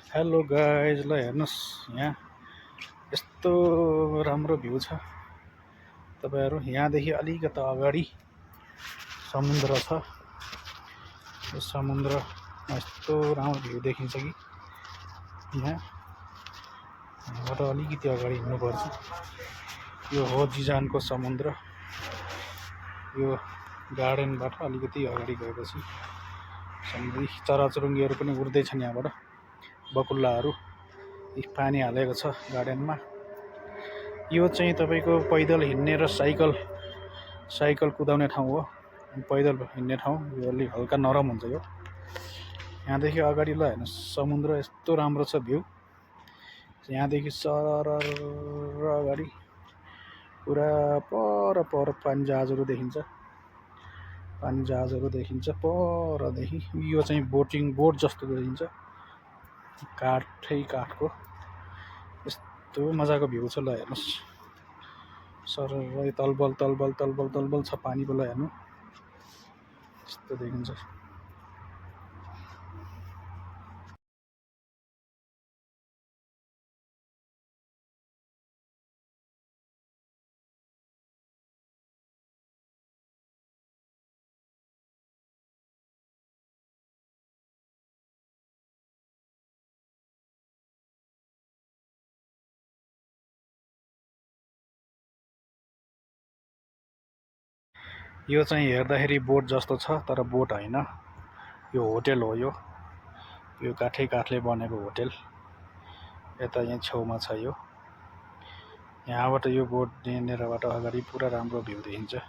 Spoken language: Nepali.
हेलो गाइज, ल हेर्नुहोस् यहाँ यस्तो राम्रो भ्यू छ। तपाईहरु यहाँदेखि अलिकता अगाडि समुद्र छ। यो समुद्रमा यस्तो राम्रो भ्यू देखिन्छ कि यहाँबाट अलिकति अगाडि हिँड्नुपर्छ। यो हो जिजानको समुद्र। यो गार्डनबाट अलिकति अगाडि गएपछि समुद्री चराचुरुङ्गीहरू पनि उड्दैछन्। यहाँबाट बकुल्लाहरू पानी हालेको छ गार्डनमा। यो चाहिँ तपाईको पैदल हिँड्ने र साइकल कुदाउने ठाउँ हो। पैदल हिँड्ने ठाउँ यो अलि हल्का नरम हुन्छ। यो यहाँदेखि अगाडि ल हेर्नुस्, समुद्र यस्तो राम्रो छ भ्यू। यहाँदेखि सरर अगाडि पुरा पर पानी जहाजहरू देखिन्छ परदेखि। यो चाहिँ बोट जस्तो देखिन्छ, काठको यस्तो मजाको भ्यू छ। ल हेर्नुस्, सरर तलबल छ पानी। ल हेर्नु यस्तो देखिन्छ। यो चाहिँ हेर्दाखेरि बोट जस्तो छ, तर बोट हैन, यो होटेल हो। यो काठले बनेको होटेल यता यहाँ छेउमा छ। यो यहाँबाट यो बोट हिँडेरबाट अगाडि पुरा राम्रो भ्यू देखिन्छ।